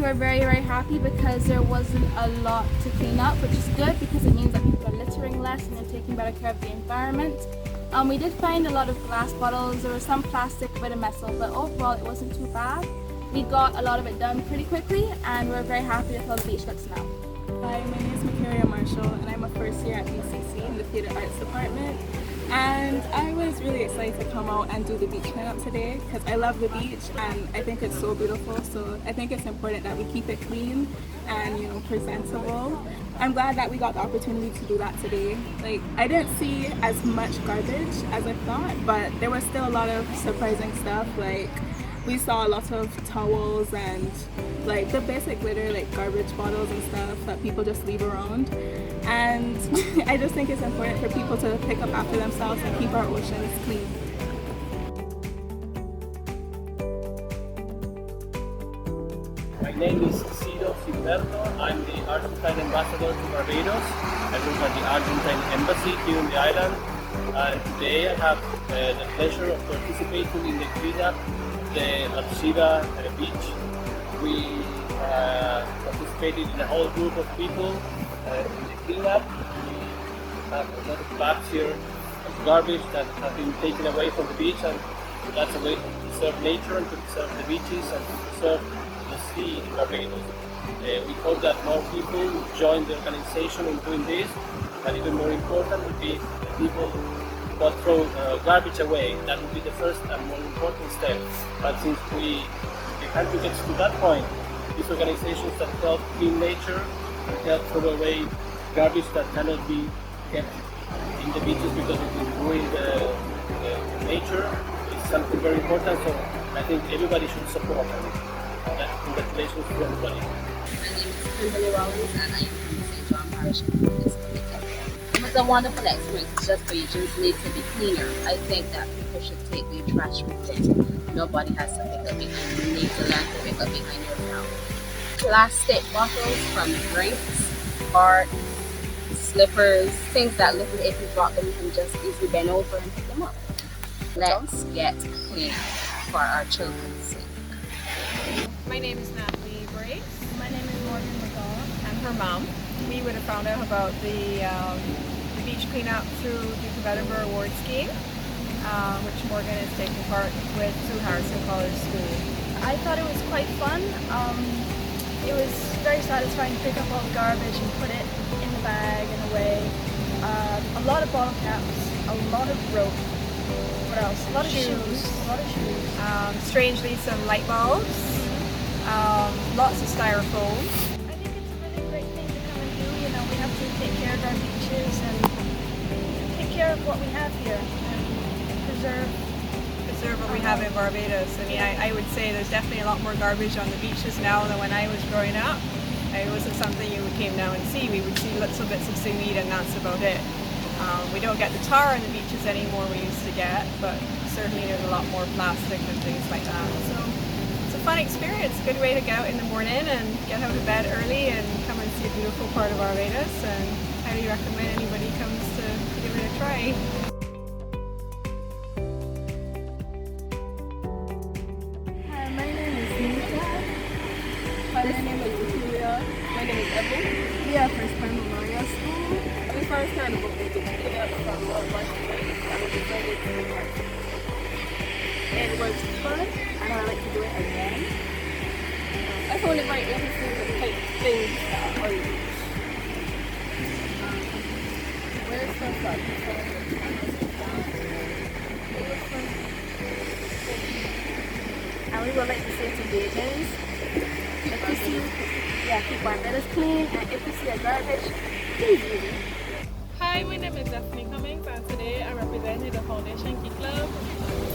we're very happy because there wasn't a lot to clean up, which is good because it means that people are littering less and they're taking better care of the environment. We did find a lot of glass bottles. There was some plastic, a bit of metal, but overall it wasn't too bad. We got a lot of it done pretty quickly and we're very happy with how the beach looks now. Hi, my name is Marshall and I'm a first year at BICC in the Theatre Arts Department. And I was really excited to come out and do the beach cleanup today because I love the beach and I think it's so beautiful. So I think it's important that we keep it clean and presentable. I'm glad that we got the opportunity to do that today. Like, I didn't see as much garbage as I thought, but there was still a lot of surprising stuff. Like, we saw a lot of towels and like the basic litter, like garbage bottles and stuff that people just leave around. And I just think it's important for people to pick up after themselves and keep our oceans clean. My name is Gilberto. I'm the Argentine ambassador to Barbados. I work at the Argentine embassy here in the island. And today I have the pleasure of participating in the cleanup of the Alcida beach. We participated in a whole group of people in the cleanup. We have a lot of bags here of garbage that have been taken away from the beach, and that's a way to preserve nature and to preserve the beaches and to preserve the sea in Barbados. We hope that more people will join the organization in doing this, and even more important would be the people that throw garbage away. That would be the first and more important step. But since the country gets to that point, these organizations that help clean nature and help throw away garbage that cannot be kept in the beaches because it will ruin the nature is something very important. So I think everybody should support them. Congratulations to everybody. My name is Kimberly Rollins and I am from St. John Parish. It was a wonderful experience. It's just regions need to be cleaner. I think that people should take their trash with them. Nobody has to pick up behind. You need to learn to pick up behind yourself. Plastic bottles from drinks, art, slippers, things that little if you drop them you can just easily bend over and pick them up. Let's get cleaner for our children's sake. My name is Natalie Brace. My name is Morgan McGaw. And her mom. We would have found out about the beach cleanup through Duke of Edinburgh Award Scheme, which Morgan is taking part with through Harrison College School. I thought it was quite fun. It was very satisfying to pick up all the garbage and put it in the bag and away. A lot of bottle caps, a lot of rope. What else? A lot of shoes. A lot of shoes. Strangely, some light bulbs. Lots of styrofoam. I think it's a really great thing to come and do. You know, we have to take care of our beaches and take care of what we have here and preserve What we have in Barbados. I mean, I would say there's definitely a lot more garbage on the beaches now than when I was growing up. It wasn't something you came down and see. We would see little bits of seaweed and that's about it. We don't get the tar on the beaches anymore we used to get, but certainly there's a lot more plastic and things like that. So it's a fun experience, good way to go out in the morning and get out of bed early and come and see a beautiful part of Barbados, and highly recommend anybody comes to give it a try. Hi, my name is Nika. My name is Julia. My name is Evan. We are first time Memorial School. We first kind of booked to pick up from a bunch of things that we decided to do. It was fun and I like to do it again. I found it very interesting to take things that are used. Where's the fun? And we would like to say to Bajans, if you see, keep Barbados clean, and if you see a garbage, please use it. Hi, my name is Daphne Cummings and today I'm representing the Foundation Key Club.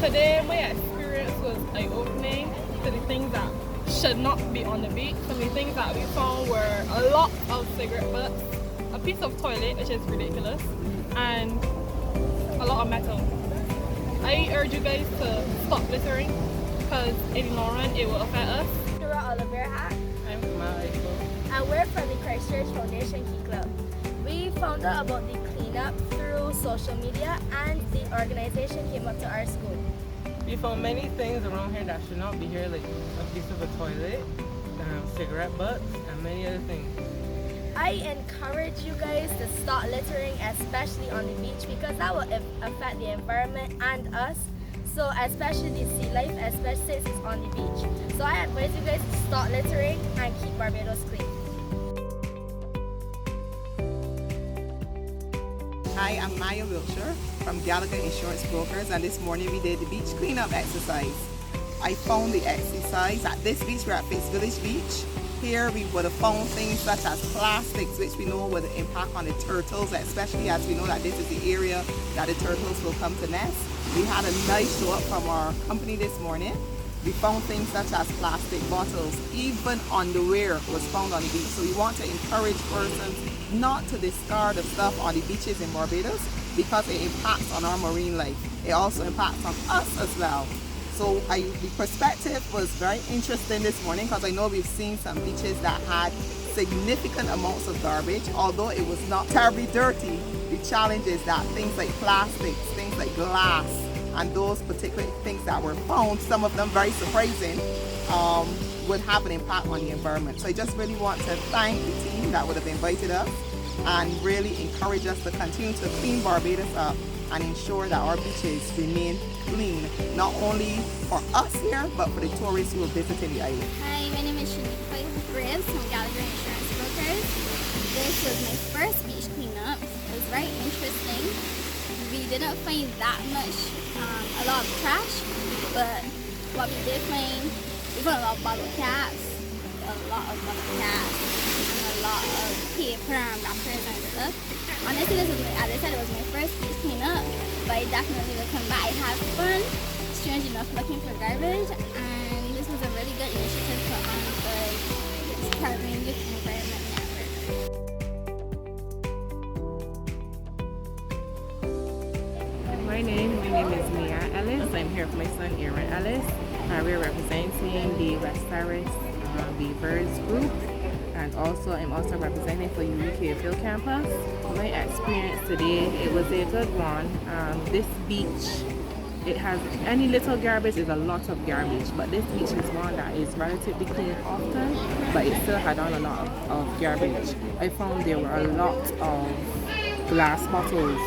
Today my experience was eye-opening to the things that should not be on the beach. Some of the things that we found were a lot of cigarette butts, a piece of toilet which is ridiculous, and a lot of metal. I urge you guys to stop littering because in the long run it will affect us. Oliver Hat. I'm Michael. And we're from the Christchurch Foundation Key Club. We found out about the cleanup through social media and the organization came up to our school. We found many things around here that should not be here, like a piece of a toilet, cigarette butts, and many other things. I encourage you guys to stop littering, especially on the beach, because that will affect the environment and us. So especially the sea life, especially since it's on the beach. So I advise you guys to stop littering and keep Barbados clean. Hi, I'm Maya Wilshire from Gallagher Insurance Brokers, and this morning we did the beach cleanup exercise. I found the exercise at this beach. We're at Face Village Beach. Here we would have found things such as plastics, which we know would impact on the turtles, especially as we know that this is the area that the turtles will come to nest. We had a nice show up from our company this morning. We found things such as plastic bottles, even underwear was found on the beach. So we want to encourage persons not to discard the stuff on the beaches in Barbados because it impacts on our marine life. It also impacts on us as well. So the perspective was very interesting this morning because I know we've seen some beaches that had significant amounts of garbage. Although it was not terribly dirty, the challenge is that things like plastics, things like glass, and those particular things that were found, some of them very surprising, would have an impact on the environment. So I just really want to thank the team that would have invited us and really encourage us to continue to clean Barbados up and ensure that our beaches remain clean, not only for us here, but for the tourists who are visiting the island. Hi, my name is Shaniqua Gribbs from Gallagher Insurance Brokers. This was my first beach cleanup. It was very interesting. We didn't find that much, a lot of trash, but what we did find, we found a lot of bottle caps, and a lot of paper and wrappers and stuff. Honestly, as I said, it was my first beach cleanup, but I definitely will come back. I had fun, strange enough, looking for garbage, and this was a really good initiative put on by the Caribbean Youth Environment Network. My name is Mia Ellis. I'm here with my son Aaron Ellis. We're representing the West Terrace Beavers group, and I'm also representing for Eureka Field Campus. My experience today, it was a good one. This beach, it has any little garbage is a lot of garbage, but this beach is one that is relatively clean often, but it still had on a lot of garbage. I found there were a lot of glass bottles,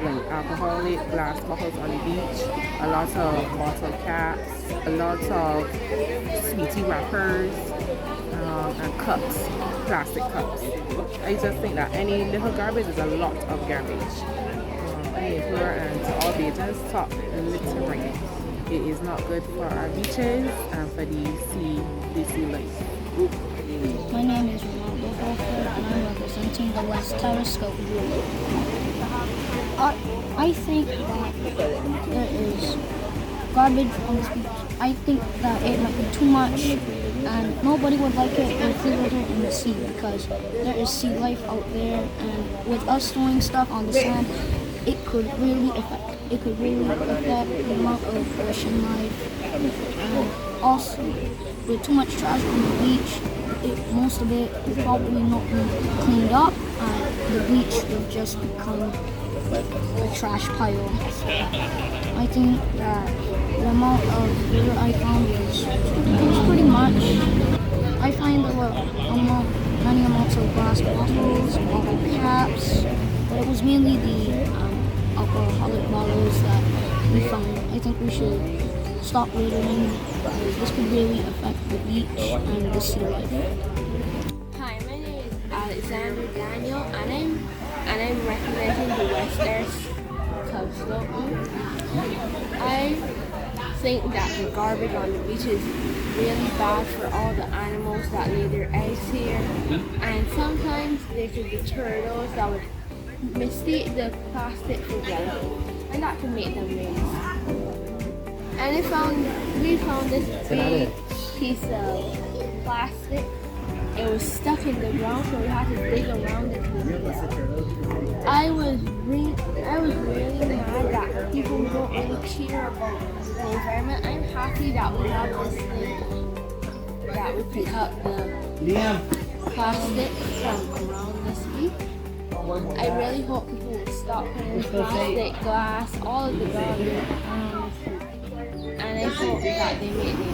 like alcoholic glass bottles on the beach, a lot of bottle caps, a lot of sweetie wrappers, and cups, plastic cups. I just think that any little garbage is a lot of garbage. I implore and to all beaches, stop littering. It is not good for our beaches and for the sea life. My name is Ronaldo Holford and I'm representing the West Terrace Scout Group. I think that there is garbage on this beach. I think that it might be too much and nobody would like it if we litter in the sea because there is sea life out there, and with us throwing stuff on the sand, it could really affect the amount of ocean life. And also, with too much trash on the beach, most of it will probably not be cleaned up, and the beach will just become a trash pile. I think that the amount of litter I found was pretty much. I find there were many amounts of glass bottles, bottle caps, but it was mainly the alcoholic bottles that we found. I think we should stop littering because this could really affect the beach and the sea life. Hi, my name is Alexander Daniel, and I'm representing the West Terrace Club. I think that the garbage on the beach is really bad for all the animals that lay their eggs here, and sometimes there could be turtles that would mistake the plastic for jello, and that could make them raise. And we found this big piece of plastic. It was stuck in the ground, so we had to dig around it to get it. I was really mad that people don't really care about the environment. I'm happy that we have this thing that we pick up the plastic from around this week. I really hope people will stop putting plastic, glass, all of the garbage, and I hope that they make the